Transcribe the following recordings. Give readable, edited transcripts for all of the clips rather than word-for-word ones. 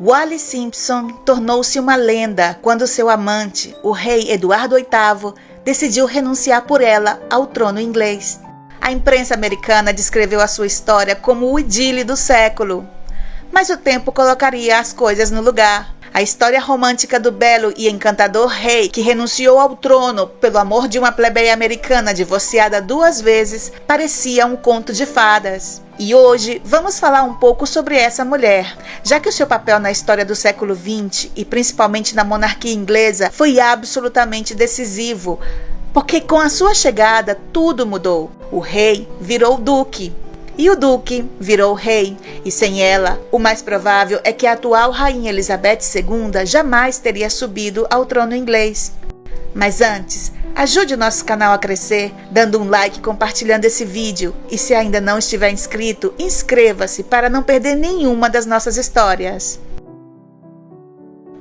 Wallis Simpson tornou-se uma lenda quando seu amante, o rei Eduardo VIII, decidiu renunciar por ela ao trono inglês. A imprensa americana descreveu a sua história como o idílio do século. Mas o tempo colocaria as coisas no lugar. A história romântica do belo e encantador rei que renunciou ao trono pelo amor de uma plebeia americana divorciada 2 vezes parecia um conto de fadas. E hoje vamos falar um pouco sobre essa mulher, já que o seu papel na história do século XX e principalmente na monarquia inglesa foi absolutamente decisivo, porque com a sua chegada tudo mudou. O rei virou duque. E o duque virou rei, e sem ela, o mais provável é que a atual rainha Elizabeth II jamais teria subido ao trono inglês. Mas antes, ajude o nosso canal a crescer, dando um like e compartilhando esse vídeo. E se ainda não estiver inscrito, inscreva-se para não perder nenhuma das nossas histórias.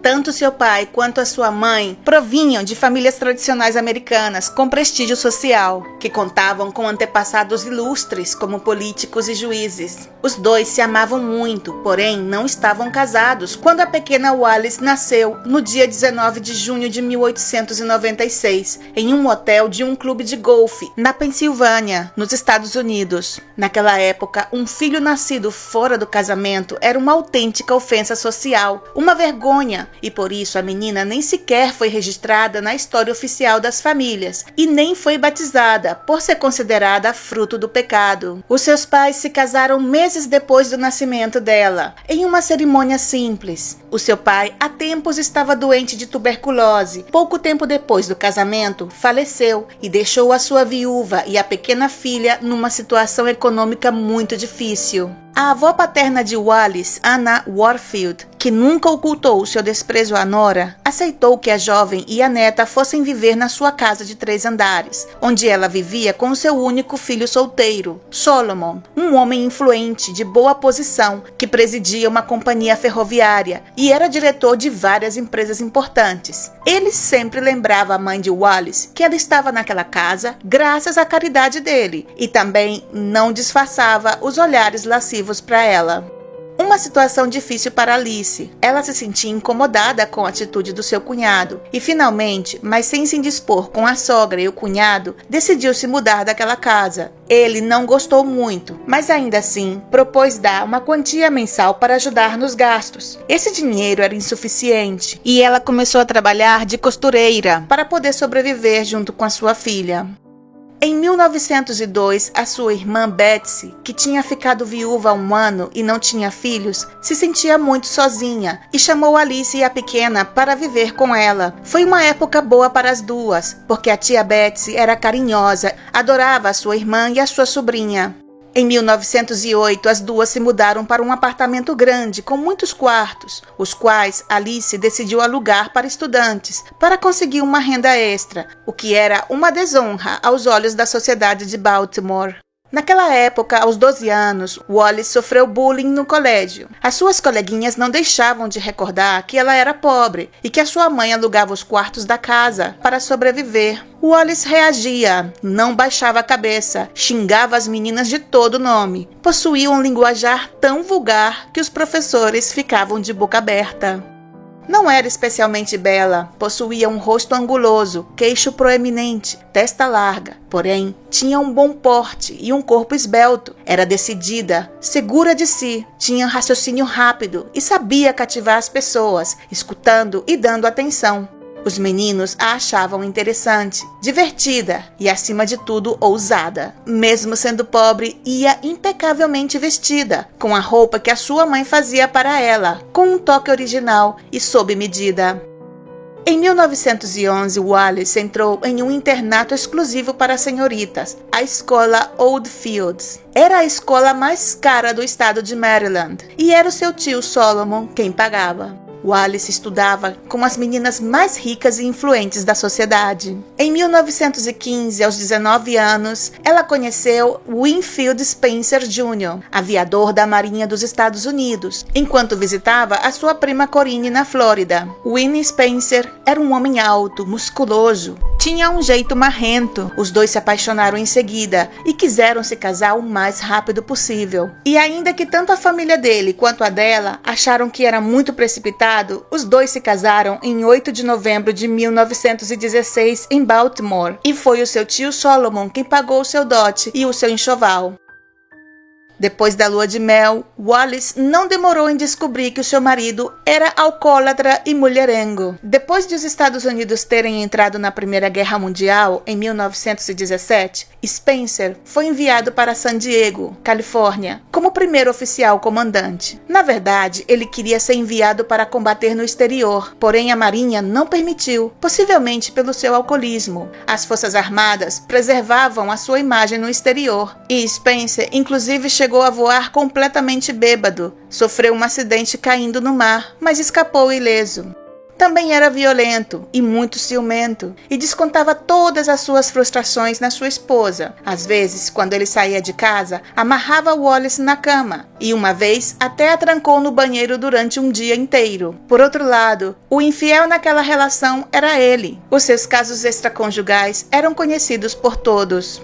Tanto seu pai quanto a sua mãe provinham de famílias tradicionais americanas com prestígio social, que contavam com antepassados ilustres como políticos e juízes. Os dois se amavam muito, porém não estavam casados quando a pequena Wallis nasceu no dia 19 de junho de 1896, em um hotel de um clube de golfe, na Pensilvânia, nos Estados Unidos. Naquela época, um filho nascido fora do casamento era uma autêntica ofensa social, uma vergonha, e por isso a menina nem sequer foi registrada na história oficial das famílias e nem foi batizada, por ser considerada fruto do pecado. Os seus pais se casaram meses depois do nascimento dela, em uma cerimônia simples. O seu pai, há tempos, estava doente de tuberculose. Pouco tempo depois do casamento, faleceu e deixou a sua viúva e a pequena filha numa situação econômica muito difícil. A avó paterna de Wallis, Anna Warfield, que nunca ocultou o seu desprezo à nora, aceitou que a jovem e a neta fossem viver na sua casa de 3 andares, onde ela vivia com o seu único filho solteiro, Solomon, um homem influente de boa posição que presidia uma companhia ferroviária e era diretor de várias empresas importantes. Ele sempre lembrava a mãe de Wallis que ela estava naquela casa graças à caridade dele e também não disfarçava os olhares lascivos para ela. Uma situação difícil para Alice. Ela se sentia incomodada com a atitude do seu cunhado e finalmente, mas sem se indispor com a sogra e o cunhado, decidiu se mudar daquela casa. Ele não gostou muito, mas ainda assim propôs dar uma quantia mensal para ajudar nos gastos. Esse dinheiro era insuficiente e ela começou a trabalhar de costureira para poder sobreviver junto com a sua filha. Em 1902, a sua irmã Betsy, que tinha ficado viúva há 1 ano e não tinha filhos, se sentia muito sozinha e chamou Alice e a pequena para viver com ela. Foi uma época boa para as duas, porque a tia Betsy era carinhosa, adorava a sua irmã e a sua sobrinha. Em 1908, as duas se mudaram para um apartamento grande com muitos quartos, os quais Alice decidiu alugar para estudantes, para conseguir uma renda extra, o que era uma desonra aos olhos da sociedade de Baltimore. Naquela época, aos 12 anos, Wallis sofreu bullying no colégio. As suas coleguinhas não deixavam de recordar que ela era pobre e que a sua mãe alugava os quartos da casa para sobreviver. Wallis reagia, não baixava a cabeça, xingava as meninas de todo nome. Possuía um linguajar tão vulgar que os professores ficavam de boca aberta. Não era especialmente bela, possuía um rosto anguloso, queixo proeminente, testa larga, porém tinha um bom porte e um corpo esbelto. Era decidida, segura de si, tinha raciocínio rápido e sabia cativar as pessoas, escutando e dando atenção. Os meninos a achavam interessante, divertida e, acima de tudo, ousada. Mesmo sendo pobre, ia impecavelmente vestida, com a roupa que a sua mãe fazia para ela, com um toque original e sob medida. Em 1911, Wallis entrou em um internato exclusivo para senhoritas, a escola Old Fields. Era a escola mais cara do estado de Maryland e era o seu tio Solomon quem pagava. Wallis estudava com as meninas mais ricas e influentes da sociedade. Em 1915, aos 19 anos, ela conheceu Winfield Spencer Jr., aviador da Marinha dos Estados Unidos, enquanto visitava a sua prima Corinne na Flórida. Winnie Spencer era um homem alto, musculoso, Tinha um jeito marrento. Os dois se apaixonaram em seguida e quiseram se casar o mais rápido possível. E ainda que tanto a família dele quanto a dela acharam que era muito precipitado, os dois se casaram em 8 de novembro de 1916 em Baltimore. E foi o seu tio Solomon quem pagou o seu dote e o seu enxoval. Depois da lua de mel, Wallis não demorou em descobrir que o seu marido era alcoólatra e mulherengo. Depois de os Estados Unidos terem entrado na Primeira Guerra Mundial, em 1917, Spencer foi enviado para San Diego, Califórnia, como primeiro oficial comandante. Na verdade, ele queria ser enviado para combater no exterior, porém a Marinha não permitiu, possivelmente pelo seu alcoolismo. As Forças Armadas preservavam a sua imagem no exterior, e Spencer inclusive chegou a voar completamente bêbado. Sofreu um acidente caindo no mar, mas escapou ileso. Também era violento e muito ciumento, e descontava todas as suas frustrações na sua esposa. Às vezes, quando ele saía de casa, amarrava Wallis na cama, e uma vez até a trancou no banheiro durante um dia inteiro. Por outro lado, o infiel naquela relação era ele. Os seus casos extraconjugais eram conhecidos por todos.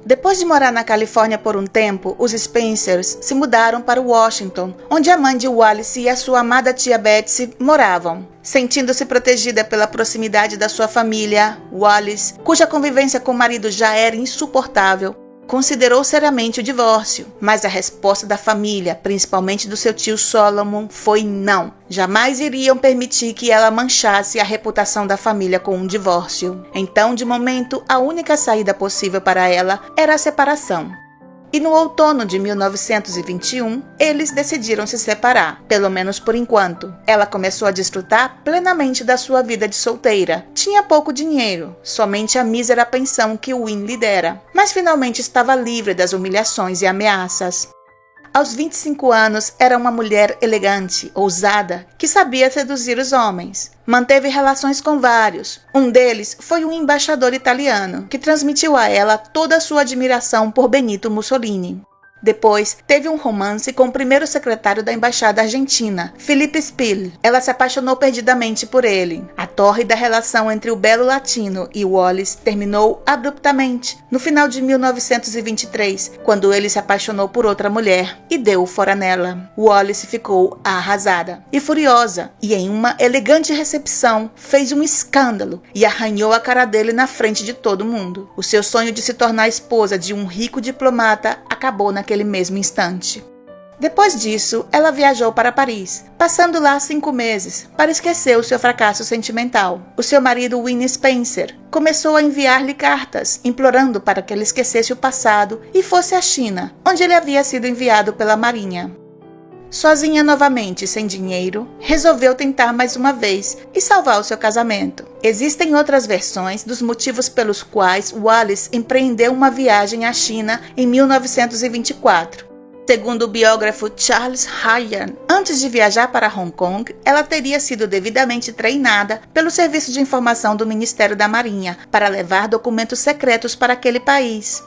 Depois de morar na Califórnia por um tempo, os Spencers se mudaram para Washington, onde a mãe de Wallis e a sua amada tia Betsy moravam. Sentindo-se protegida pela proximidade da sua família, Wallis, cuja convivência com o marido já era insuportável, considerou seriamente o divórcio, mas a resposta da família, principalmente do seu tio Solomon, foi não. Jamais iriam permitir que ela manchasse a reputação da família com um divórcio. Então, de momento, a única saída possível para ela era a separação. E no outono de 1921, eles decidiram se separar, pelo menos por enquanto. Ela começou a desfrutar plenamente da sua vida de solteira. Tinha pouco dinheiro, somente a mísera pensão que Win lhe dera, mas finalmente estava livre das humilhações e ameaças. Aos 25 anos, era uma mulher elegante, ousada, que sabia seduzir os homens. Manteve relações com vários. Um deles foi um embaixador italiano, que transmitiu a ela toda a sua admiração por Benito Mussolini. Depois, teve um romance com o primeiro secretário da Embaixada Argentina, Felipe Spill. Ela se apaixonou perdidamente por ele. A tórrida relação entre o belo latino e Wallis terminou abruptamente, no final de 1923, quando ele se apaixonou por outra mulher e deu fora nela. Wallis ficou arrasada e furiosa, e em uma elegante recepção, fez um escândalo e arranhou a cara dele na frente de todo mundo. O seu sonho de se tornar esposa de um rico diplomata acabou naquele mesmo instante. Depois disso, ela viajou para Paris, passando lá 5 meses, para esquecer o seu fracasso sentimental. O seu marido, Winnie Spencer, começou a enviar-lhe cartas, implorando para que ele esquecesse o passado e fosse à China, onde ele havia sido enviado pela Marinha. Sozinha novamente, sem dinheiro, resolveu tentar mais uma vez e salvar o seu casamento. Existem outras versões dos motivos pelos quais Wallis empreendeu uma viagem à China em 1924. Segundo o biógrafo Charles Ryan, antes de viajar para Hong Kong, ela teria sido devidamente treinada pelo Serviço de Informação do Ministério da Marinha para levar documentos secretos para aquele país.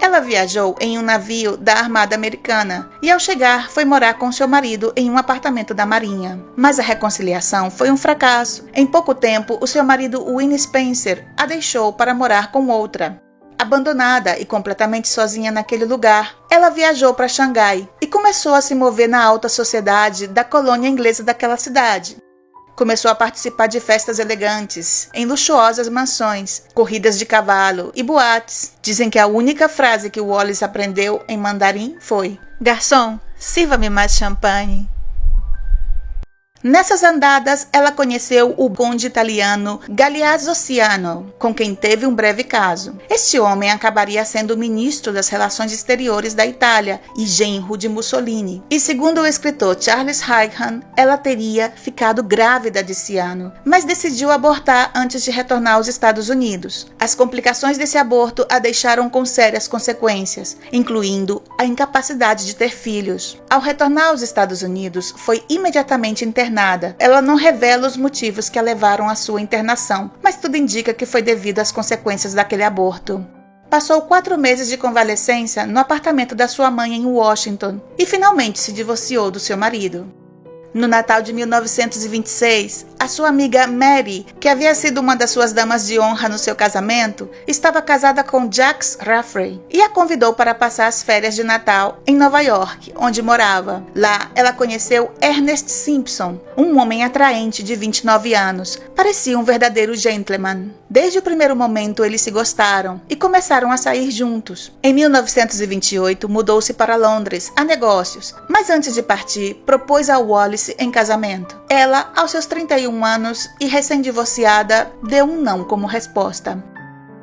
Ela viajou em um navio da Armada Americana e, ao chegar, foi morar com seu marido em um apartamento da Marinha. Mas a reconciliação foi um fracasso. Em pouco tempo, o seu marido, Winnie Spencer, a deixou para morar com outra. Abandonada e completamente sozinha naquele lugar, ela viajou para Xangai e começou a se mover na alta sociedade da colônia inglesa daquela cidade. Começou a participar de festas elegantes, em luxuosas mansões, corridas de cavalo e boates. Dizem que a única frase que Wallis aprendeu em mandarim foi: "Garçom, sirva-me mais champanhe." Nessas andadas, ela conheceu o conde italiano Galeazzo Ciano, com quem teve um breve caso. Este homem acabaria sendo o ministro das Relações Exteriores da Itália e genro de Mussolini. E segundo o escritor Charles Ryan, ela teria ficado grávida de Ciano, mas decidiu abortar antes de retornar aos Estados Unidos. As complicações desse aborto a deixaram com sérias consequências, incluindo a incapacidade de ter filhos. Ao retornar aos Estados Unidos, foi imediatamente internada. Ela não revela os motivos que a levaram à sua internação, mas tudo indica que foi devido às consequências daquele aborto. Passou 4 meses de convalescência no apartamento da sua mãe em Washington e finalmente se divorciou do seu marido. No Natal de 1926, a sua amiga Mary, que havia sido uma das suas damas de honra no seu casamento, estava casada com Jacques Raffray e a convidou para passar as férias de Natal em Nova York, onde morava. Lá, ela conheceu Ernest Simpson, um homem atraente de 29 anos. Parecia um verdadeiro gentleman. Desde o primeiro momento, eles se gostaram e começaram a sair juntos. Em 1928, mudou-se para Londres a negócios, mas antes de partir, propôs a Wallis em casamento. Ela, aos seus 31 anos e recém-divorciada, deu um não como resposta.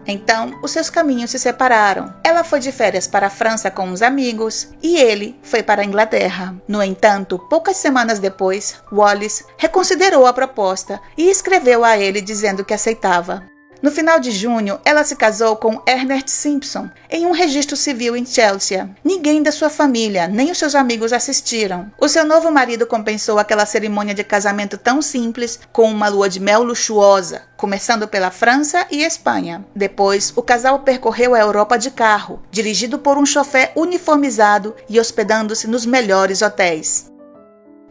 Então, os seus caminhos se separaram. Ela foi de férias para a França com uns amigos e ele foi para a Inglaterra. No entanto, poucas semanas depois, Wallis reconsiderou a proposta e escreveu a ele dizendo que aceitava. No final de junho, ela se casou com Ernest Simpson em um registro civil em Chelsea. Ninguém da sua família, nem os seus amigos assistiram. O seu novo marido compensou aquela cerimônia de casamento tão simples com uma lua de mel luxuosa, começando pela França e Espanha. Depois, o casal percorreu a Europa de carro, dirigido por um chofé uniformizado e hospedando-se nos melhores hotéis.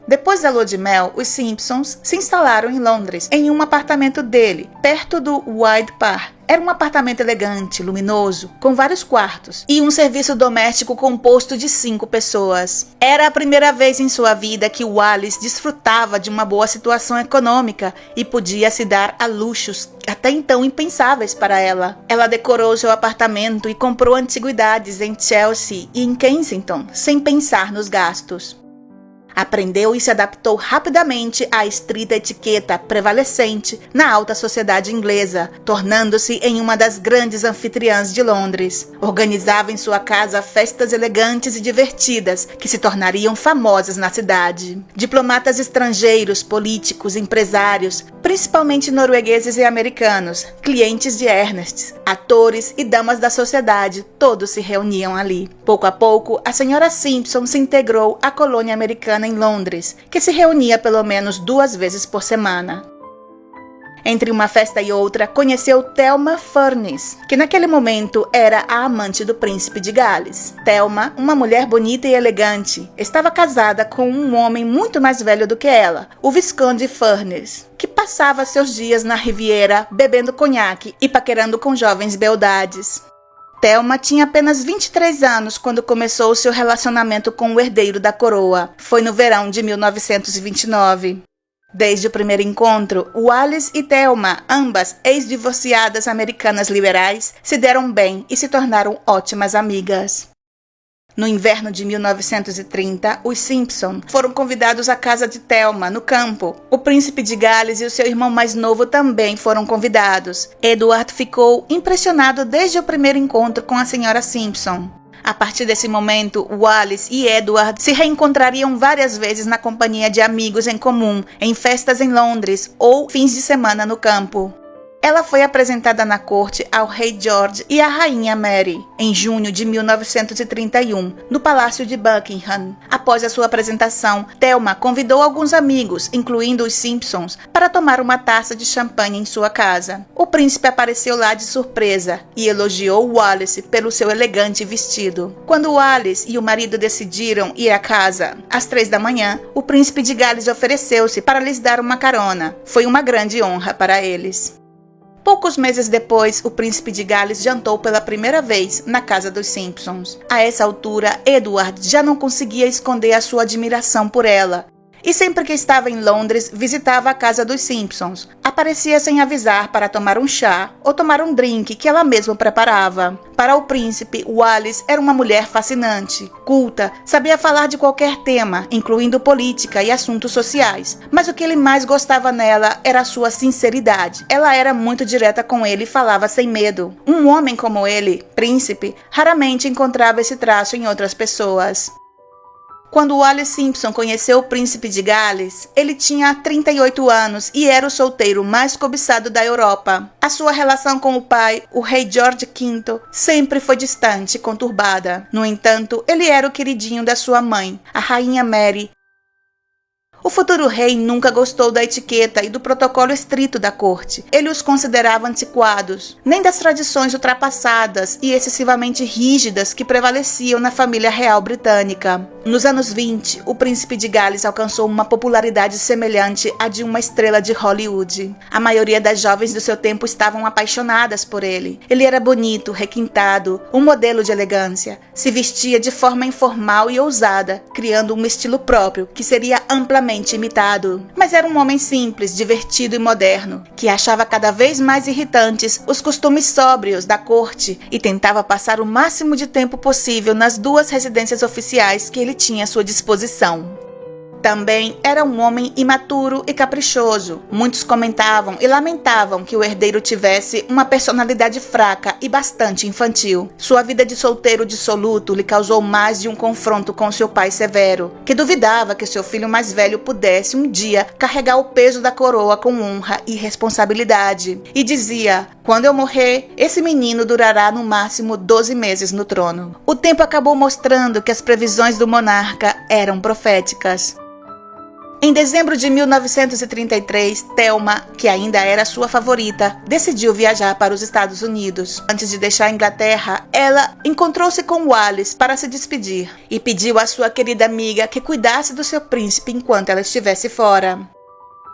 Depois da lua de mel, os Simpsons se instalaram em Londres, em um apartamento dele, perto do Hyde Park. Era um apartamento elegante, luminoso, com vários quartos e um serviço doméstico composto de 5 pessoas. Era a primeira vez em sua vida que Wallis desfrutava de uma boa situação econômica e podia se dar a luxos até então impensáveis para ela. Ela decorou seu apartamento e comprou antiguidades em Chelsea e em Kensington, sem pensar nos gastos. Aprendeu e se adaptou rapidamente à estrita etiqueta prevalecente na alta sociedade inglesa, tornando-se em uma das grandes anfitriãs de Londres. Organizava em sua casa festas elegantes e divertidas que se tornariam famosas na cidade. Diplomatas estrangeiros, políticos, empresários, principalmente noruegueses e americanos, clientes de Ernest, atores e damas da sociedade, todos se reuniam ali. Pouco a pouco, a senhora Simpson se integrou à colônia americana em Londres, que se reunia pelo menos 2 vezes por semana. Entre uma festa e outra, conheceu Thelma Furness, que naquele momento era a amante do príncipe de Gales. Thelma, uma mulher bonita e elegante, estava casada com um homem muito mais velho do que ela, o Visconde Furness, que passava seus dias na Riviera bebendo conhaque e paquerando com jovens beldades. Thelma tinha apenas 23 anos quando começou seu relacionamento com o herdeiro da coroa. Foi no verão de 1929. Desde o primeiro encontro, Wallis e Thelma, ambas ex-divorciadas americanas liberais, se deram bem e se tornaram ótimas amigas. No inverno de 1930, os Simpson foram convidados à casa de Thelma, no campo. O príncipe de Gales e o seu irmão mais novo também foram convidados. Edward ficou impressionado desde o primeiro encontro com a senhora Simpson. A partir desse momento, Wallis e Edward se reencontrariam várias vezes na companhia de amigos em comum, em festas em Londres ou fins de semana no campo. Ela foi apresentada na corte ao rei George e à rainha Mary, em junho de 1931, no Palácio de Buckingham. Após a sua apresentação, Thelma convidou alguns amigos, incluindo os Simpsons, para tomar uma taça de champanhe em sua casa. O príncipe apareceu lá de surpresa e elogiou Wallis pelo seu elegante vestido. Quando Wallis e o marido decidiram ir à casa às 3 da manhã, o príncipe de Gales ofereceu-se para lhes dar uma carona. Foi uma grande honra para eles. Poucos meses depois, o príncipe de Gales jantou pela primeira vez na casa dos Simpsons. A essa altura, Edward já não conseguia esconder a sua admiração por ela. E sempre que estava em Londres, visitava a casa dos Simpsons. Aparecia sem avisar para tomar um chá ou tomar um drink que ela mesma preparava. Para o príncipe, Wallis era uma mulher fascinante, culta, sabia falar de qualquer tema, incluindo política e assuntos sociais. Mas o que ele mais gostava nela era a sua sinceridade. Ela era muito direta com ele e falava sem medo. Um homem como ele, príncipe, raramente encontrava esse traço em outras pessoas. Quando Wallis Simpson conheceu o príncipe de Gales, ele tinha 38 anos e era o solteiro mais cobiçado da Europa. A sua relação com o pai, o rei George V, sempre foi distante e conturbada. No entanto, ele era o queridinho da sua mãe, a rainha Mary. O futuro rei nunca gostou da etiqueta e do protocolo estrito da corte. Ele os considerava antiquados, nem das tradições ultrapassadas e excessivamente rígidas que prevaleciam na família real britânica. Nos anos 20, o príncipe de Gales alcançou uma popularidade semelhante à de uma estrela de Hollywood. A maioria das jovens do seu tempo estavam apaixonadas por ele. Ele era bonito, requintado, um modelo de elegância. Se vestia de forma informal e ousada, criando um estilo próprio que seria amplamente imitado. Mas era um homem simples, divertido e moderno, que achava cada vez mais irritantes os costumes sóbrios da corte e tentava passar o máximo de tempo possível nas 2 residências oficiais que ele tinha à sua disposição. Também era um homem imaturo e caprichoso. Muitos comentavam e lamentavam que o herdeiro tivesse uma personalidade fraca e bastante infantil. Sua vida de solteiro dissoluto lhe causou mais de um confronto com seu pai severo, que duvidava que seu filho mais velho pudesse um dia carregar o peso da coroa com honra e responsabilidade. E dizia: quando eu morrer, esse menino durará no máximo 12 meses no trono. O tempo acabou mostrando que as previsões do monarca eram proféticas. Em dezembro de 1933, Thelma, que ainda era sua favorita, decidiu viajar para os Estados Unidos. Antes de deixar a Inglaterra, ela encontrou-se com Wallace para se despedir e pediu à sua querida amiga que cuidasse do seu príncipe enquanto ela estivesse fora.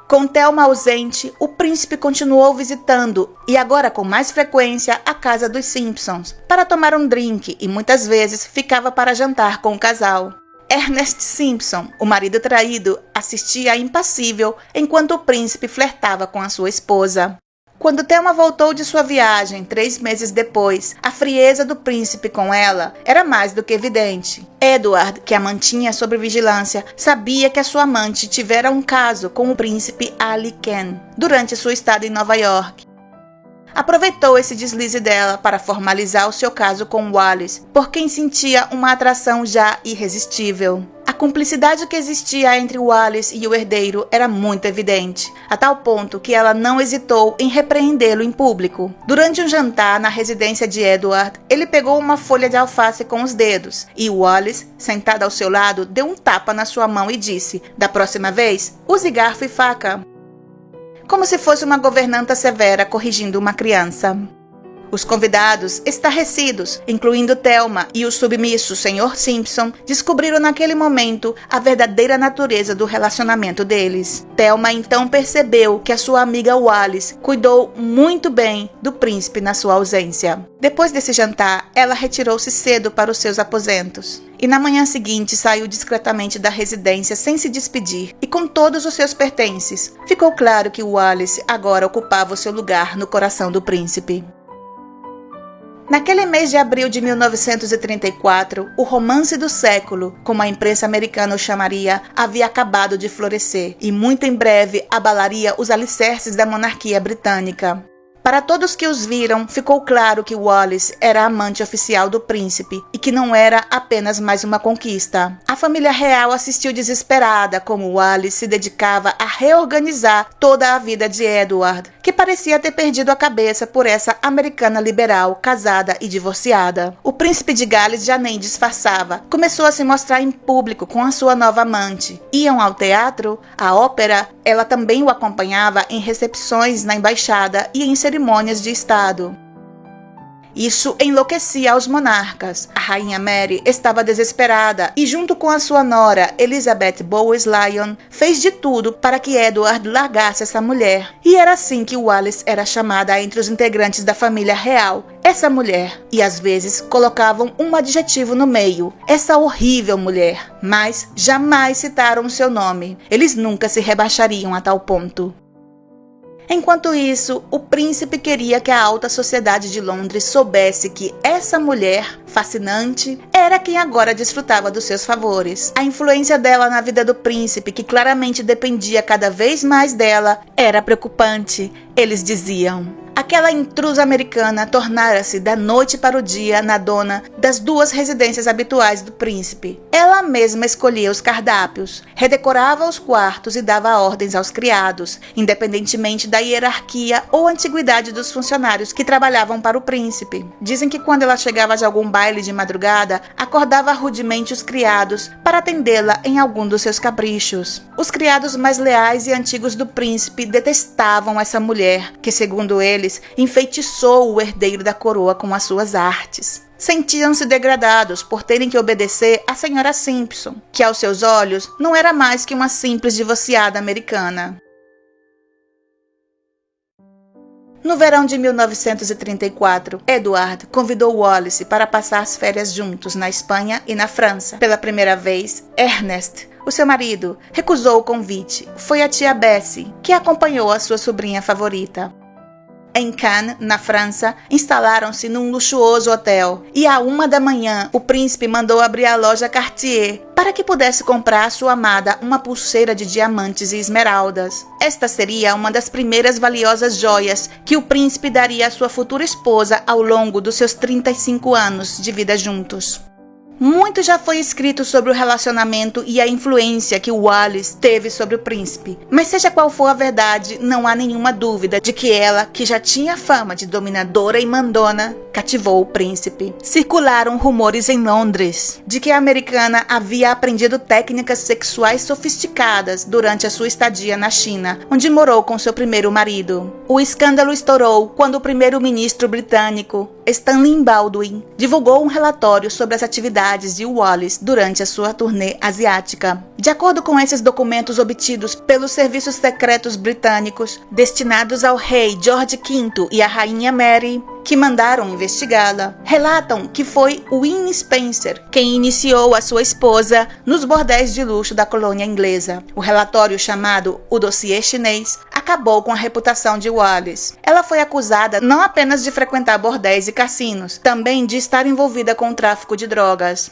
Com Thelma ausente, o príncipe continuou visitando, e agora com mais frequência, a casa dos Simpsons, para tomar um drink e muitas vezes ficava para jantar com o casal. Ernest Simpson, o marido traído, assistia impassível enquanto o príncipe flertava com a sua esposa. Quando Thelma voltou de sua viagem 3 meses depois, a frieza do príncipe com ela era mais do que evidente. Edward, que a mantinha sob vigilância, sabia que a sua amante tivera um caso com o príncipe Ali Khan durante sua estada em Nova York. Aproveitou esse deslize dela para formalizar o seu caso com Wallace, por quem sentia uma atração já irresistível. A cumplicidade que existia entre Wallace e o herdeiro era muito evidente, a tal ponto que ela não hesitou em repreendê-lo em público. Durante um jantar na residência de Edward, ele pegou uma folha de alface com os dedos, e Wallace, sentado ao seu lado, deu um tapa na sua mão e disse: da próxima vez, use garfo e faca. Como se fosse uma governanta severa corrigindo uma criança. Os convidados, estarrecidos, incluindo Thelma e o submisso Sr. Simpson, descobriram naquele momento a verdadeira natureza do relacionamento deles. Thelma então percebeu que a sua amiga Wallace cuidou muito bem do príncipe na sua ausência. Depois desse jantar, ela retirou-se cedo para os seus aposentos. E na manhã seguinte saiu discretamente da residência sem se despedir e com todos os seus pertences. Ficou claro que Wallace agora ocupava o seu lugar no coração do príncipe. Naquele mês de abril de 1934, o romance do século, como a imprensa americana o chamaria, havia acabado de florescer e muito em breve abalaria os alicerces da monarquia britânica. Para todos que os viram, ficou claro que Wallace era a amante oficial do príncipe e que não era apenas mais uma conquista. A família real assistiu desesperada como Wallace se dedicava a reorganizar toda a vida de Edward, que parecia ter perdido a cabeça por essa americana liberal, casada e divorciada. O príncipe de Gales já nem disfarçava. Começou a se mostrar em público com a sua nova amante. Iam ao teatro, à ópera, ela também o acompanhava em recepções na embaixada e em cerimônias de Estado. Isso enlouquecia os monarcas. A rainha Mary estava desesperada e, junto com a sua nora, Elizabeth Bowes-Lyon, fez de tudo para que Edward largasse essa mulher. E era assim que Wallace era chamada entre os integrantes da família real, essa mulher. E às vezes colocavam um adjetivo no meio, essa horrível mulher. Mas jamais citaram seu nome. Eles nunca se rebaixariam a tal ponto. Enquanto isso, o príncipe queria que a alta sociedade de Londres soubesse que essa mulher, fascinante, era quem agora desfrutava dos seus favores. A influência dela na vida do príncipe, que claramente dependia cada vez mais dela, era preocupante. Eles diziam. Aquela intrusa americana tornara-se da noite para o dia na dona das duas residências habituais do príncipe. Ela mesma escolhia os cardápios, redecorava os quartos e dava ordens aos criados, independentemente da hierarquia ou antiguidade dos funcionários que trabalhavam para o príncipe. Dizem que quando ela chegava de algum baile de madrugada, acordava rudemente os criados para atendê-la em algum dos seus caprichos. Os criados mais leais e antigos do príncipe detestavam essa mulher, que, segundo eles, enfeitiçou o herdeiro da coroa com as suas artes. Sentiam-se degradados por terem que obedecer à senhora Simpson, que aos seus olhos não era mais que uma simples divorciada americana. No verão de 1934, Edward convidou Wallis para passar as férias juntos na Espanha e na França. Pela primeira vez, Ernest, o seu marido, recusou o convite. Foi a tia Bessie que acompanhou a sua sobrinha favorita. Em Cannes, na França, instalaram-se num luxuoso hotel e à 1 da manhã o príncipe mandou abrir a loja Cartier para que pudesse comprar à sua amada uma pulseira de diamantes e esmeraldas. Esta seria uma das primeiras valiosas joias que o príncipe daria à sua futura esposa ao longo dos seus 35 anos de vida juntos. Muito já foi escrito sobre o relacionamento e a influência que Wallis teve sobre o príncipe. Mas seja qual for a verdade, não há nenhuma dúvida de que ela, que já tinha fama de dominadora e mandona, cativou o príncipe. Circularam rumores em Londres de que a americana havia aprendido técnicas sexuais sofisticadas durante a sua estadia na China, onde morou com seu primeiro marido. O escândalo estourou quando o primeiro-ministro britânico, Stanley Baldwin, divulgou um relatório sobre as atividades de Wallis durante a sua turnê asiática. De acordo com esses documentos obtidos pelos serviços secretos britânicos, destinados ao rei George V e à rainha Mary, que mandaram investigá-la, relatam que foi Winnie Spencer quem iniciou a sua esposa nos bordéis de luxo da colônia inglesa. O relatório, chamado O Dossiê Chinês, acabou com a reputação de Wallis. Ela foi acusada não apenas de frequentar bordéis e cassinos, também de estar envolvida com o tráfico de drogas.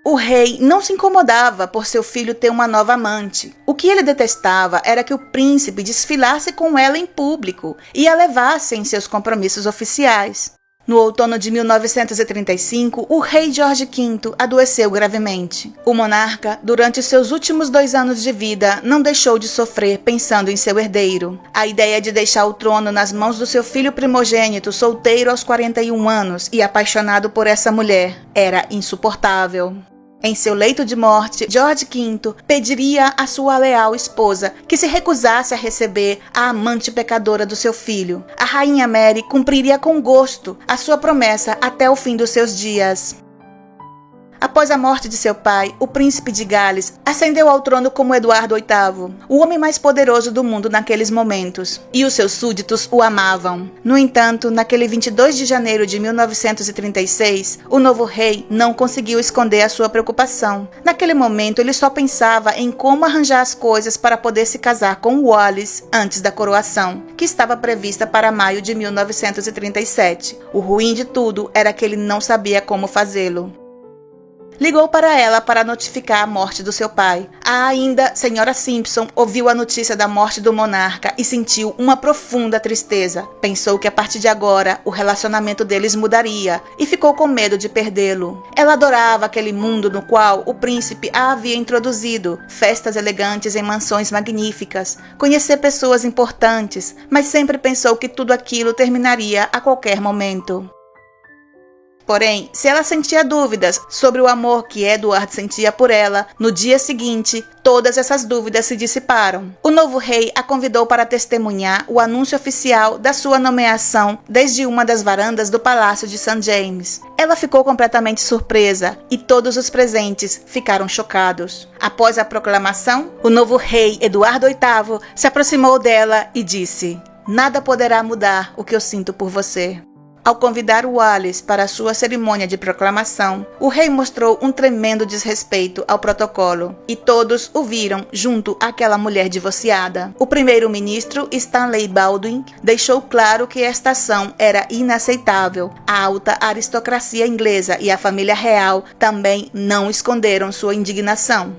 O rei não se incomodava por seu filho ter uma nova amante. O que ele detestava era que o príncipe desfilasse com ela em público e a levasse em seus compromissos oficiais. No outono de 1935, o rei George V adoeceu gravemente. O monarca, durante seus últimos 2 anos de vida, não deixou de sofrer pensando em seu herdeiro. A ideia de deixar o trono nas mãos do seu filho primogênito, solteiro aos 41 anos e apaixonado por essa mulher, era insuportável. Em seu leito de morte, George V pediria à sua leal esposa que se recusasse a receber a amante pecadora do seu filho. A rainha Mary cumpriria com gosto a sua promessa até o fim dos seus dias. Após a morte de seu pai, o príncipe de Gales ascendeu ao trono como Eduardo VIII, o homem mais poderoso do mundo naqueles momentos, e os seus súditos o amavam. No entanto, naquele 22 de janeiro de 1936, o novo rei não conseguiu esconder a sua preocupação. Naquele momento, ele só pensava em como arranjar as coisas para poder se casar com Wallis antes da coroação, que estava prevista para maio de 1937. O ruim de tudo era que ele não sabia como fazê-lo. Ligou para ela para notificar a morte do seu pai. A ainda senhora Simpson ouviu a notícia da morte do monarca e sentiu uma profunda tristeza. Pensou que a partir de agora o relacionamento deles mudaria e ficou com medo de perdê-lo. Ela adorava aquele mundo no qual o príncipe a havia introduzido, festas elegantes em mansões magníficas, conhecer pessoas importantes, mas sempre pensou que tudo aquilo terminaria a qualquer momento. Porém, se ela sentia dúvidas sobre o amor que Edward sentia por ela, no dia seguinte, todas essas dúvidas se dissiparam. O novo rei a convidou para testemunhar o anúncio oficial da sua nomeação desde uma das varandas do Palácio de St. James. Ela ficou completamente surpresa e todos os presentes ficaram chocados. Após a proclamação, o novo rei Eduardo VIII se aproximou dela e disse: "Nada poderá mudar o que eu sinto por você." Ao convidar Wallis para a sua cerimônia de proclamação, o rei mostrou um tremendo desrespeito ao protocolo, e todos o viram junto àquela mulher divorciada. O primeiro-ministro Stanley Baldwin deixou claro que esta ação era inaceitável. A alta aristocracia inglesa e a família real também não esconderam sua indignação.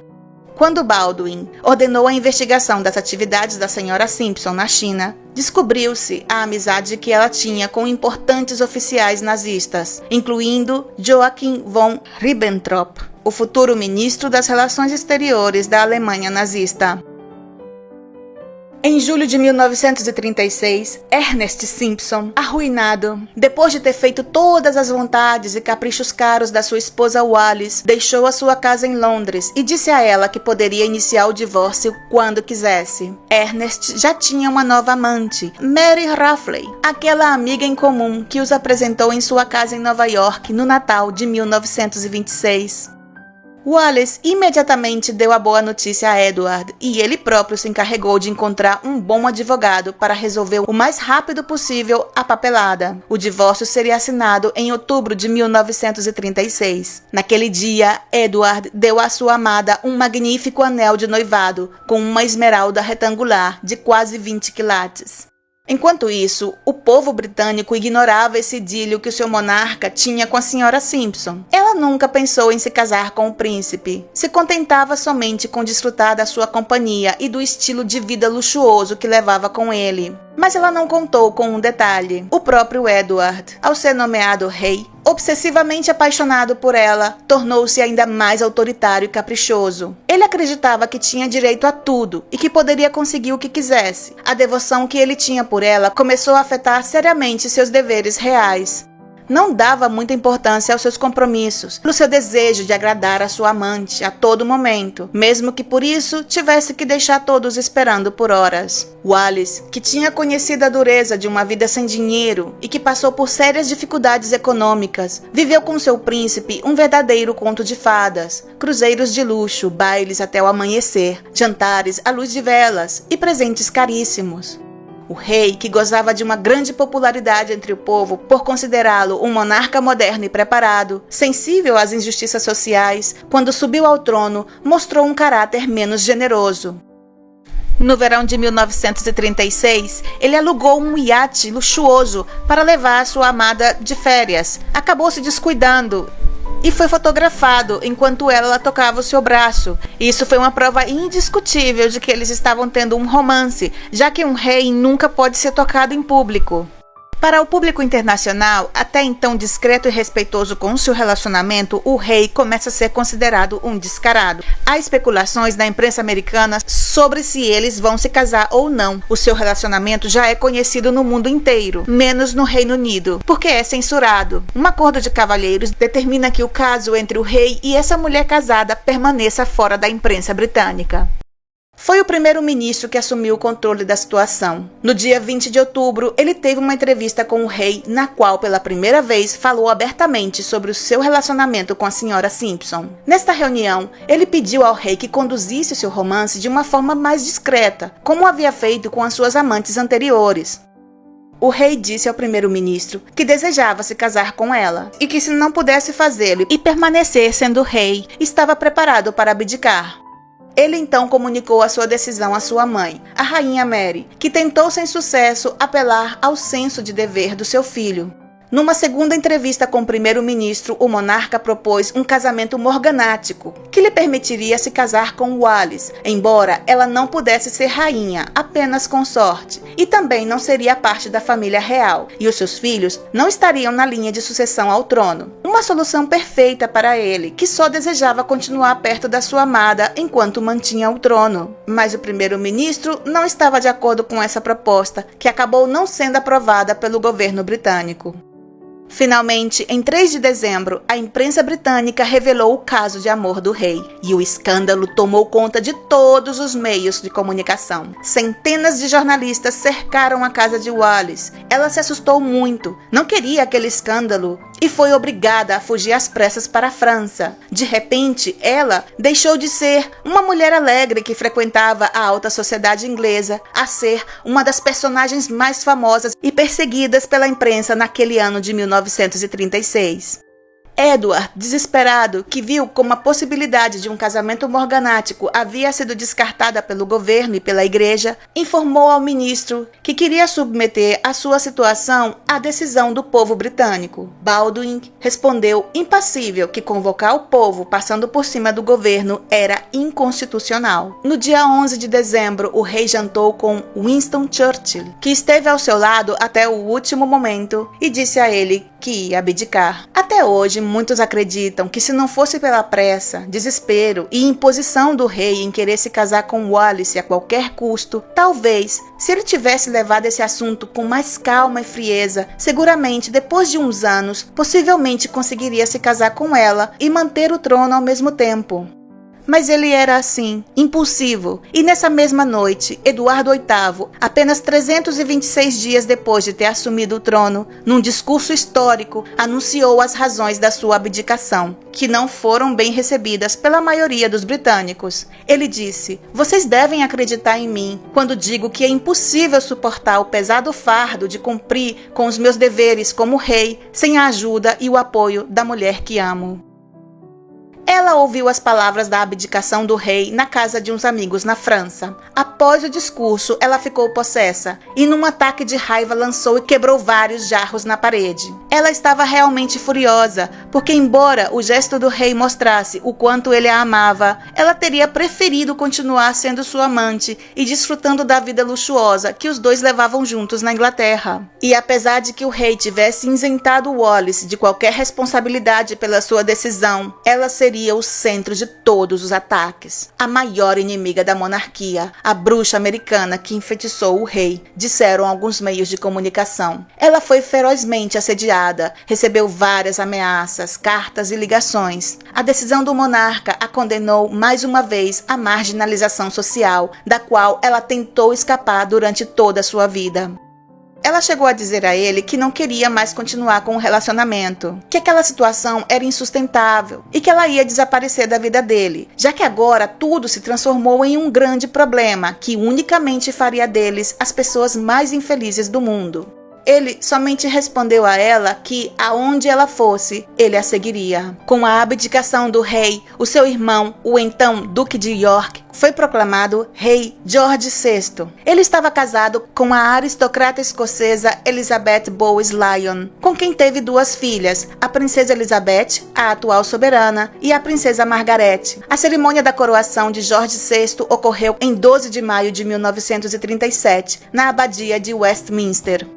Quando Baldwin ordenou a investigação das atividades da senhora Simpson na China, descobriu-se a amizade que ela tinha com importantes oficiais nazistas, incluindo Joachim von Ribbentrop, o futuro ministro das Relações Exteriores da Alemanha nazista. Em julho de 1936, Ernest Simpson, arruinado, depois de ter feito todas as vontades e caprichos caros da sua esposa Wallis, deixou a sua casa em Londres e disse a ela que poderia iniciar o divórcio quando quisesse. Ernest já tinha uma nova amante, Mary Rafley, aquela amiga em comum que os apresentou em sua casa em Nova York no Natal de 1926. Wallis imediatamente deu a boa notícia a Edward e ele próprio se encarregou de encontrar um bom advogado para resolver o mais rápido possível a papelada. O divórcio seria assinado em outubro de 1936. Naquele dia, Edward deu à sua amada um magnífico anel de noivado com uma esmeralda retangular de quase 20 quilates. Enquanto isso, o povo britânico ignorava esse idílio que o seu monarca tinha com a senhora Simpson. Ela nunca pensou em se casar com o príncipe. Se contentava somente com desfrutar da sua companhia e do estilo de vida luxuoso que levava com ele. Mas ela não contou com um detalhe. O próprio Edward, ao ser nomeado rei, obsessivamente apaixonado por ela, tornou-se ainda mais autoritário e caprichoso. Ele acreditava que tinha direito a tudo e que poderia conseguir o que quisesse. A devoção que ele tinha por ela começou a afetar seriamente seus deveres reais. Não dava muita importância aos seus compromissos, no seu desejo de agradar a sua amante a todo momento, mesmo que por isso tivesse que deixar todos esperando por horas. Wallis, que tinha conhecido a dureza de uma vida sem dinheiro e que passou por sérias dificuldades econômicas, viveu com seu príncipe um verdadeiro conto de fadas, cruzeiros de luxo, bailes até o amanhecer, jantares à luz de velas e presentes caríssimos. O rei, que gozava de uma grande popularidade entre o povo por considerá-lo um monarca moderno e preparado, sensível às injustiças sociais, quando subiu ao trono, mostrou um caráter menos generoso. No verão de 1936, ele alugou um iate luxuoso para levar a sua amada de férias. Acabou se descuidando e foi fotografado enquanto ela tocava o seu braço. Isso foi uma prova indiscutível de que eles estavam tendo um romance, já que um rei nunca pode ser tocado em público. Para o público internacional, até então discreto e respeitoso com seu relacionamento, o rei começa a ser considerado um descarado. Há especulações na imprensa americana sobre se eles vão se casar ou não. O seu relacionamento já é conhecido no mundo inteiro, menos no Reino Unido, porque é censurado. Um acordo de cavalheiros determina que o caso entre o rei e essa mulher casada permaneça fora da imprensa britânica. Foi o primeiro-ministro que assumiu o controle da situação. No dia 20 de outubro, ele teve uma entrevista com o rei, na qual, pela primeira vez, falou abertamente sobre o seu relacionamento com a senhora Simpson. Nesta reunião, ele pediu ao rei que conduzisse o seu romance de uma forma mais discreta, como havia feito com as suas amantes anteriores. O rei disse ao primeiro-ministro que desejava se casar com ela e que, se não pudesse fazê-lo e permanecer sendo rei, estava preparado para abdicar. Ele então comunicou a sua decisão à sua mãe, a rainha Mary, que tentou sem sucesso apelar ao senso de dever do seu filho. Numa segunda entrevista com o primeiro-ministro, o monarca propôs um casamento morganático, que lhe permitiria se casar com Wallis, embora ela não pudesse ser rainha, apenas consorte, e também não seria parte da família real, e os seus filhos não estariam na linha de sucessão ao trono. Uma solução perfeita para ele, que só desejava continuar perto da sua amada enquanto mantinha o trono. Mas o primeiro-ministro não estava de acordo com essa proposta, que acabou não sendo aprovada pelo governo britânico. Finalmente, em 3 de dezembro, a imprensa britânica revelou o caso de amor do rei, e o escândalo tomou conta de todos os meios de comunicação. Centenas de jornalistas cercaram a casa de Wallis. Ela se assustou muito, não queria aquele escândalo e foi obrigada a fugir às pressas para a França. De repente, ela deixou de ser uma mulher alegre que frequentava a alta sociedade inglesa a ser uma das personagens mais famosas e perseguidas pela imprensa naquele ano de 1936. Edward, desesperado, que viu como a possibilidade de um casamento morganático havia sido descartada pelo governo e pela igreja, informou ao ministro que queria submeter a sua situação à decisão do povo britânico. Baldwin respondeu impassível que convocar o povo passando por cima do governo era inconstitucional. No dia 11 de dezembro, o rei jantou com Winston Churchill, que esteve ao seu lado até o último momento, e disse a ele que ia abdicar. Até hoje, muitos acreditam que se não fosse pela pressa, desespero e imposição do rei em querer se casar com Wallis a qualquer custo, talvez, se ele tivesse levado esse assunto com mais calma e frieza, seguramente, depois de uns anos, possivelmente conseguiria se casar com ela e manter o trono ao mesmo tempo. Mas ele era assim, impulsivo, e nessa mesma noite, Eduardo VIII, apenas 326 dias depois de ter assumido o trono, num discurso histórico, anunciou as razões da sua abdicação, que não foram bem recebidas pela maioria dos britânicos. Ele disse: "Vocês devem acreditar em mim quando digo que é impossível suportar o pesado fardo de cumprir com os meus deveres como rei sem a ajuda e o apoio da mulher que amo." Ela ouviu as palavras da abdicação do rei na casa de uns amigos na França. Após o discurso, ela ficou possessa e, num ataque de raiva, lançou e quebrou vários jarros na parede. Ela estava realmente furiosa, porque, embora o gesto do rei mostrasse o quanto ele a amava, ela teria preferido continuar sendo sua amante e desfrutando da vida luxuosa que os dois levavam juntos na Inglaterra. E apesar de que o rei tivesse isentado Wallis de qualquer responsabilidade pela sua decisão, ela seria o centro de todos os ataques. A maior inimiga da monarquia, a bruxa americana que enfeitiçou o rei, disseram alguns meios de comunicação. Ela foi ferozmente assediada, recebeu várias ameaças, cartas e ligações. A decisão do monarca a condenou mais uma vez à marginalização social, da qual ela tentou escapar durante toda a sua vida. Ela chegou a dizer a ele que não queria mais continuar com o relacionamento, que aquela situação era insustentável e que ela ia desaparecer da vida dele, já que agora tudo se transformou em um grande problema que unicamente faria deles as pessoas mais infelizes do mundo. Ele somente respondeu a ela que, aonde ela fosse, ele a seguiria. Com a abdicação do rei, o seu irmão, o então Duque de York, foi proclamado rei George VI. Ele estava casado com a aristocrata escocesa Elizabeth Bowes-Lyon, com quem teve duas filhas, a princesa Elizabeth, a atual soberana, e a princesa Margaret. A cerimônia da coroação de George VI ocorreu em 12 de maio de 1937, na abadia de Westminster.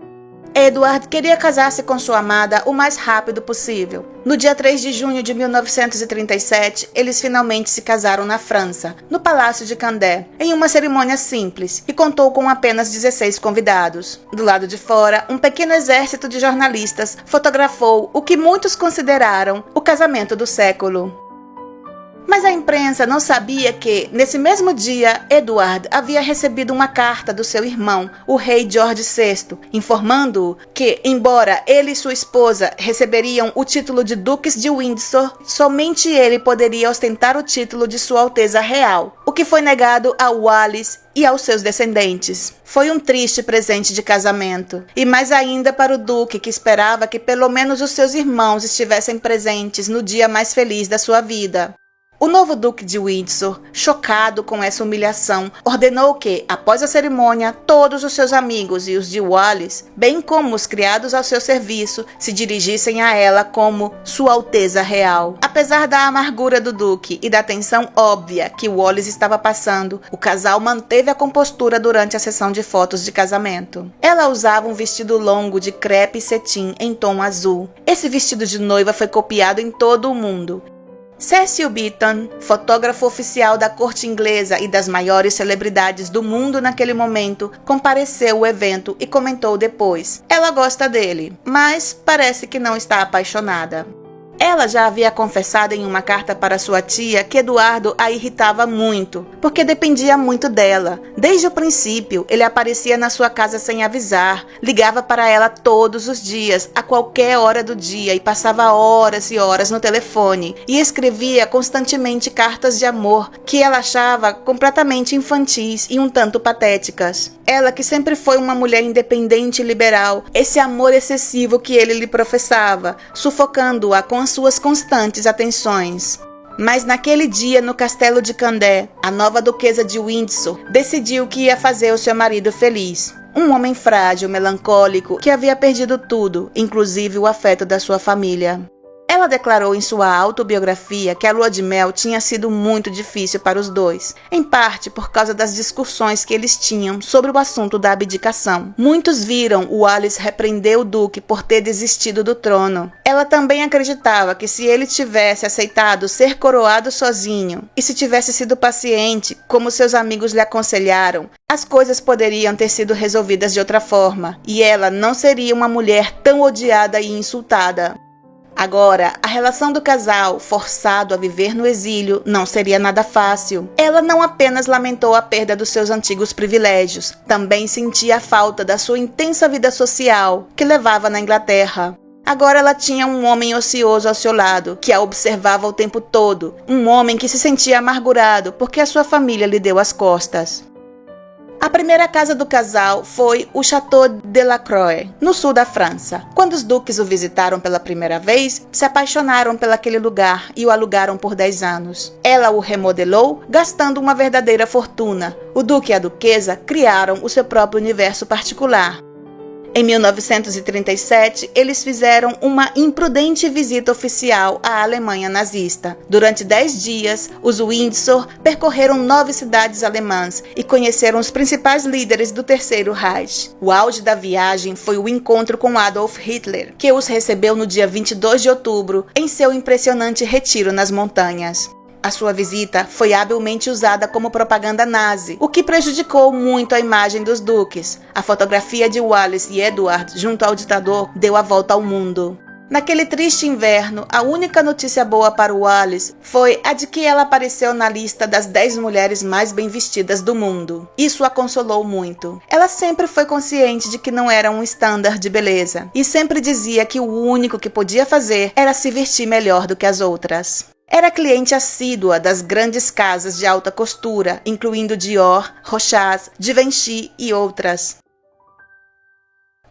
Edward queria casar-se com sua amada o mais rápido possível. No dia 3 de junho de 1937, eles finalmente se casaram na França, no Palácio de Candé, em uma cerimônia simples, e contou com apenas 16 convidados. Do lado de fora, um pequeno exército de jornalistas fotografou o que muitos consideraram o casamento do século. Mas a imprensa não sabia que, nesse mesmo dia, Edward havia recebido uma carta do seu irmão, o rei George VI, informando-o que, embora ele e sua esposa receberiam o título de Duques de Windsor, somente ele poderia ostentar o título de Sua Alteza Real, o que foi negado a Wallis e aos seus descendentes. Foi um triste presente de casamento, e mais ainda para o duque, que esperava que pelo menos os seus irmãos estivessem presentes no dia mais feliz da sua vida. O novo Duque de Windsor, chocado com essa humilhação, ordenou que, após a cerimônia, todos os seus amigos e os de Wallis, bem como os criados ao seu serviço, se dirigissem a ela como Sua Alteza Real. Apesar da amargura do Duque e da tensão óbvia que Wallis estava passando, o casal manteve a compostura durante a sessão de fotos de casamento. Ela usava um vestido longo de crepe e cetim em tom azul. Esse vestido de noiva foi copiado em todo o mundo. Cecil Beaton, fotógrafo oficial da corte inglesa e das maiores celebridades do mundo naquele momento, compareceu ao evento e comentou depois: "Ela gosta dele, mas parece que não está apaixonada." Ela já havia confessado em uma carta para sua tia que Eduardo a irritava muito, porque dependia muito dela. Desde o princípio, ele aparecia na sua casa sem avisar, ligava para ela todos os dias, a qualquer hora do dia, e passava horas e horas no telefone, e escrevia constantemente cartas de amor que ela achava completamente infantis e um tanto patéticas. Ela, que sempre foi uma mulher independente e liberal, esse amor excessivo que ele lhe professava, sufocando-a constantemente as suas constantes atenções. Mas naquele dia no castelo de Condé, a nova duquesa de Windsor decidiu que ia fazer o seu marido feliz. Um homem frágil, melancólico, que havia perdido tudo, inclusive o afeto da sua família. Ela declarou em sua autobiografia que a lua de mel tinha sido muito difícil para os dois, em parte por causa das discussões que eles tinham sobre o assunto da abdicação. Muitos viram Wallis repreender o duque por ter desistido do trono. Ela também acreditava que se ele tivesse aceitado ser coroado sozinho e se tivesse sido paciente, como seus amigos lhe aconselharam, as coisas poderiam ter sido resolvidas de outra forma, e ela não seria uma mulher tão odiada e insultada. Agora, a relação do casal, forçado a viver no exílio, não seria nada fácil. Ela não apenas lamentou a perda dos seus antigos privilégios, também sentia a falta da sua intensa vida social, que levava na Inglaterra. Agora ela tinha um homem ocioso ao seu lado, que a observava o tempo todo, um homem que se sentia amargurado porque a sua família lhe deu as costas. A primeira casa do casal foi o Château de la Croix, no sul da França. Quando os duques o visitaram pela primeira vez, se apaixonaram pelaquele lugar e o alugaram por 10 anos. Ela o remodelou, gastando uma verdadeira fortuna. O duque e a duquesa criaram o seu próprio universo particular. Em 1937, eles fizeram uma imprudente visita oficial à Alemanha nazista. Durante 10 dias, os Windsor percorreram 9 cidades alemãs e conheceram os principais líderes do Terceiro Reich. O auge da viagem foi o encontro com Adolf Hitler, que os recebeu no dia 22 de outubro em seu impressionante retiro nas montanhas. A sua visita foi habilmente usada como propaganda nazi, o que prejudicou muito a imagem dos duques. A fotografia de Wallis e Edward junto ao ditador deu a volta ao mundo. Naquele triste inverno, a única notícia boa para Wallis foi a de que ela apareceu na lista das 10 mulheres mais bem vestidas do mundo. Isso a consolou muito. Ela sempre foi consciente de que não era um estándar de beleza e sempre dizia que o único que podia fazer era se vestir melhor do que as outras. Era cliente assídua das grandes casas de alta costura, incluindo Dior, Rochas, Givenchy e outras.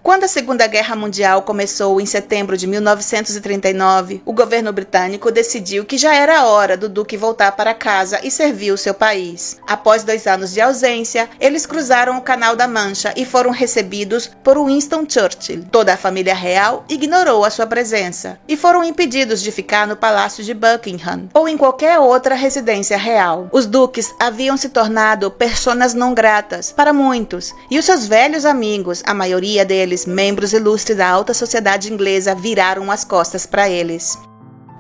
Quando a Segunda Guerra Mundial começou em setembro de 1939, o governo britânico decidiu que já era hora do duque voltar para casa e servir o seu país. Após 2 anos de ausência, eles cruzaram o Canal da Mancha e foram recebidos por Winston Churchill. Toda a família real ignorou a sua presença e foram impedidos de ficar no Palácio de Buckingham ou em qualquer outra residência real. Os duques haviam se tornado personas não gratas para muitos, e os seus velhos amigos, a maioria deles membros ilustres da alta sociedade inglesa, viraram as costas para eles.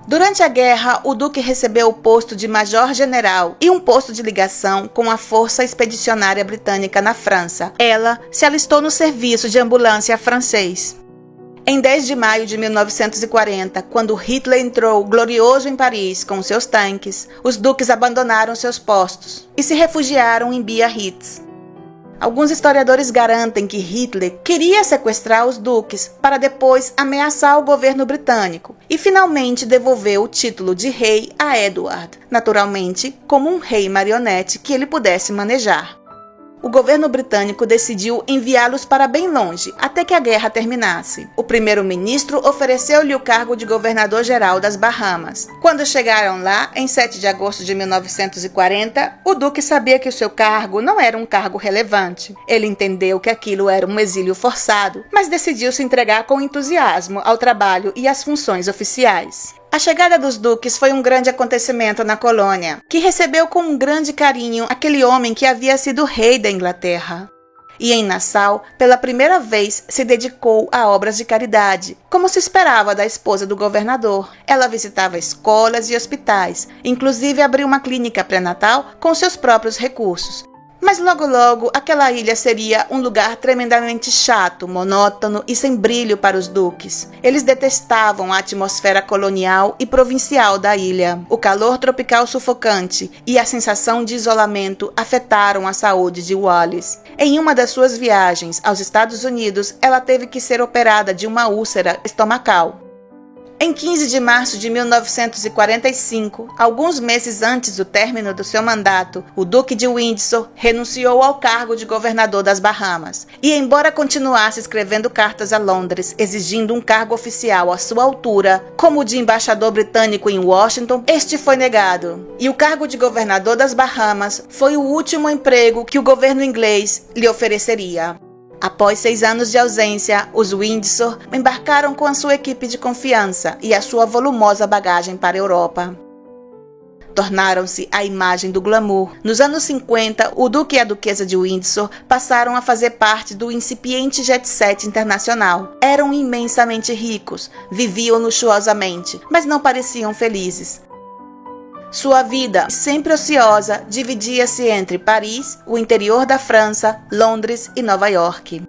Durante a guerra, o duque recebeu o posto de major-general e um posto de ligação com a Força Expedicionária Britânica na França. Ela se alistou no serviço de ambulância francês. Em 10 de maio de 1940, quando Hitler entrou glorioso em Paris com seus tanques, os duques abandonaram seus postos e se refugiaram em Biarritz. Alguns historiadores garantem que Hitler queria sequestrar os duques para depois ameaçar o governo britânico e finalmente devolver o título de rei a Edward, naturalmente como um rei marionete que ele pudesse manejar. O governo britânico decidiu enviá-los para bem longe, até que a guerra terminasse. O primeiro-ministro ofereceu-lhe o cargo de governador-geral das Bahamas. Quando chegaram lá, em 7 de agosto de 1940, o duque sabia que o seu cargo não era um cargo relevante. Ele entendeu que aquilo era um exílio forçado, mas decidiu se entregar com entusiasmo ao trabalho e às funções oficiais. A chegada dos duques foi um grande acontecimento na colônia, que recebeu com um grande carinho aquele homem que havia sido rei da Inglaterra. E em Nassau, pela primeira vez, se dedicou a obras de caridade, como se esperava da esposa do governador. Ela visitava escolas e hospitais, inclusive abriu uma clínica pré-natal com seus próprios recursos. Mas logo logo, aquela ilha seria um lugar tremendamente chato, monótono e sem brilho para os duques. Eles detestavam a atmosfera colonial e provincial da ilha. O calor tropical sufocante e a sensação de isolamento afetaram a saúde de Wallis. Em uma das suas viagens aos Estados Unidos, ela teve que ser operada de uma úlcera estomacal. Em 15 de março de 1945, alguns meses antes do término do seu mandato, o Duque de Windsor renunciou ao cargo de governador das Bahamas. E, embora continuasse escrevendo cartas a Londres exigindo um cargo oficial à sua altura, como o de embaixador britânico em Washington, este foi negado. E o cargo de governador das Bahamas foi o último emprego que o governo inglês lhe ofereceria. Após 6 anos de ausência, os Windsor embarcaram com a sua equipe de confiança e a sua volumosa bagagem para a Europa. Tornaram-se a imagem do glamour. Nos anos 50, o Duque e a Duquesa de Windsor passaram a fazer parte do incipiente jet set internacional. Eram imensamente ricos, viviam luxuosamente, mas não pareciam felizes. Sua vida, sempre ociosa, dividia-se entre Paris, o interior da França, Londres e Nova York.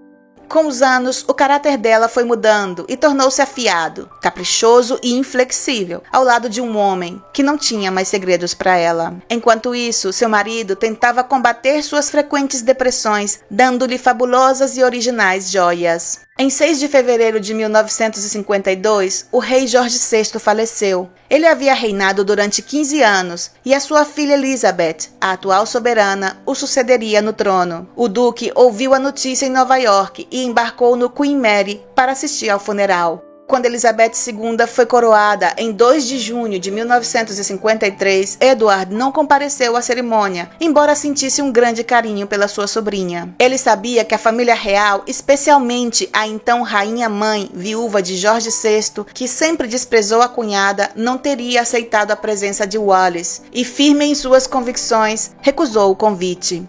Com os anos, o caráter dela foi mudando e tornou-se afiado, caprichoso e inflexível, ao lado de um homem que não tinha mais segredos para ela. Enquanto isso, seu marido tentava combater suas frequentes depressões, dando-lhe fabulosas e originais joias. Em 6 de fevereiro de 1952, o rei Jorge VI faleceu. Ele havia reinado durante 15 anos e a sua filha Elizabeth, a atual soberana, o sucederia no trono. O duque ouviu a notícia em Nova York e embarcou no Queen Mary para assistir ao funeral. Quando Elizabeth II foi coroada em 2 de junho de 1953, Edward não compareceu à cerimônia, embora sentisse um grande carinho pela sua sobrinha. Ele sabia que a família real, especialmente a então rainha-mãe, viúva de Jorge VI, que sempre desprezou a cunhada, não teria aceitado a presença de Wallis e, firme em suas convicções, recusou o convite.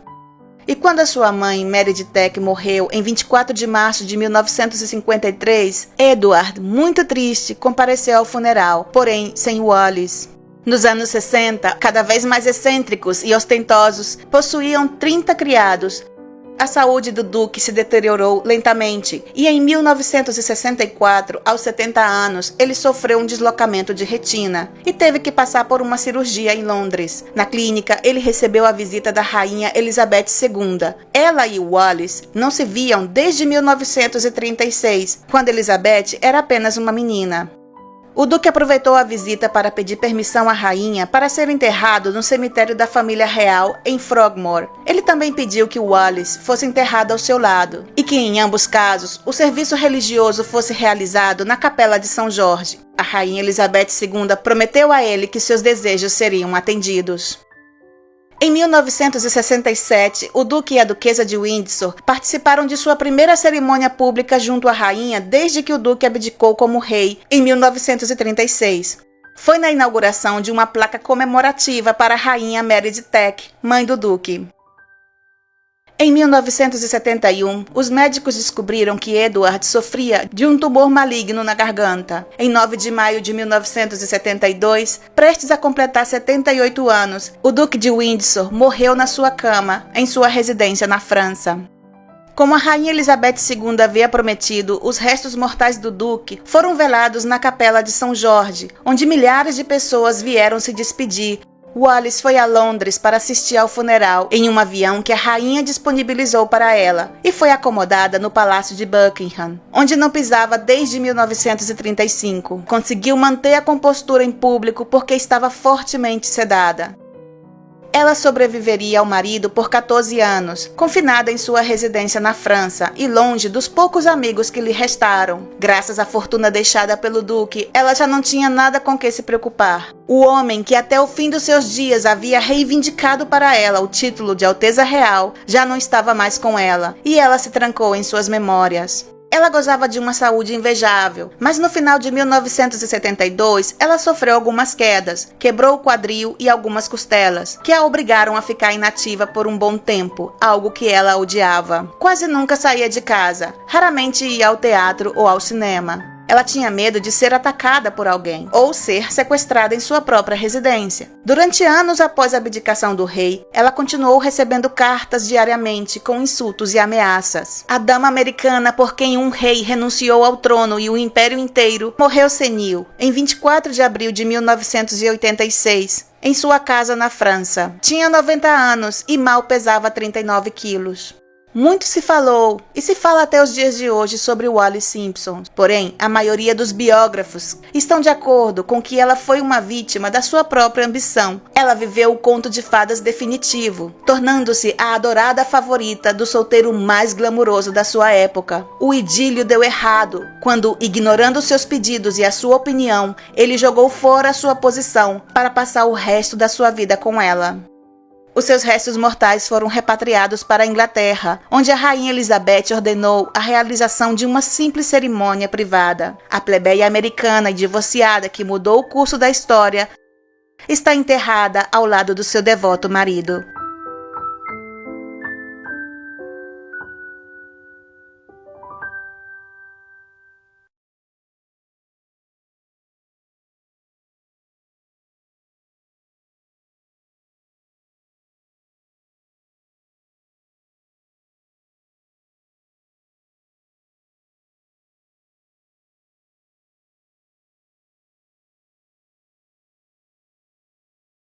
E quando a sua mãe, Mary de Teck, morreu em 24 de março de 1953, Edward, muito triste, compareceu ao funeral, porém sem Wallis. Nos anos 60, cada vez mais excêntricos e ostentosos, possuíam 30 criados. A saúde do duque se deteriorou lentamente e em 1964, aos 70 anos, ele sofreu um deslocamento de retina e teve que passar por uma cirurgia em Londres. Na clínica, ele recebeu a visita da rainha Elizabeth II. Ela e Wallis não se viam desde 1936, quando Elizabeth era apenas uma menina. O duque aproveitou a visita para pedir permissão à rainha para ser enterrado no cemitério da família real em Frogmore. Ele também pediu que Wallis fosse enterrado ao seu lado e que, em ambos casos, o serviço religioso fosse realizado na Capela de São Jorge. A rainha Elizabeth II prometeu a ele que seus desejos seriam atendidos. Em 1967, o Duque e a Duquesa de Windsor participaram de sua primeira cerimônia pública junto à rainha desde que o Duque abdicou como rei em 1936. Foi na inauguração de uma placa comemorativa para a rainha Mary de Teck, mãe do Duque. Em 1971, os médicos descobriram que Edward sofria de um tumor maligno na garganta. Em 9 de maio de 1972, prestes a completar 78 anos, o Duque de Windsor morreu na sua cama, em sua residência na França. Como a rainha Elizabeth II havia prometido, os restos mortais do duque foram velados na Capela de São Jorge, onde milhares de pessoas vieram se despedir. Wallis foi a Londres para assistir ao funeral em um avião que a rainha disponibilizou para ela e foi acomodada no Palácio de Buckingham, onde não pisava desde 1935. Conseguiu manter a compostura em público porque estava fortemente sedada. Ela sobreviveria ao marido por 14 anos, confinada em sua residência na França e longe dos poucos amigos que lhe restaram. Graças à fortuna deixada pelo duque, ela já não tinha nada com que se preocupar. O homem que até o fim dos seus dias havia reivindicado para ela o título de Alteza Real já não estava mais com ela, e ela se trancou em suas memórias. Ela gozava de uma saúde invejável, mas no final de 1972, ela sofreu algumas quedas, quebrou o quadril e algumas costelas, que a obrigaram a ficar inativa por um bom tempo, algo que ela odiava. Quase nunca saía de casa, raramente ia ao teatro ou ao cinema. Ela tinha medo de ser atacada por alguém ou ser sequestrada em sua própria residência. Durante anos após a abdicação do rei, ela continuou recebendo cartas diariamente com insultos e ameaças. A dama americana por quem um rei renunciou ao trono e o império inteiro morreu senil em 24 de abril de 1986, em sua casa na França. Tinha 90 anos e mal pesava 39 quilos. Muito se falou, e se fala até os dias de hoje, sobre Wallis Simpson. Porém, a maioria dos biógrafos estão de acordo com que ela foi uma vítima da sua própria ambição. Ela viveu o conto de fadas definitivo, tornando-se a adorada favorita do solteiro mais glamuroso da sua época. O idílio deu errado, quando, ignorando seus pedidos e a sua opinião, ele jogou fora a sua posição para passar o resto da sua vida com ela. Os seus restos mortais foram repatriados para a Inglaterra, onde a rainha Elizabeth ordenou a realização de uma simples cerimônia privada. A plebeia americana e divorciada que mudou o curso da história está enterrada ao lado do seu devoto marido.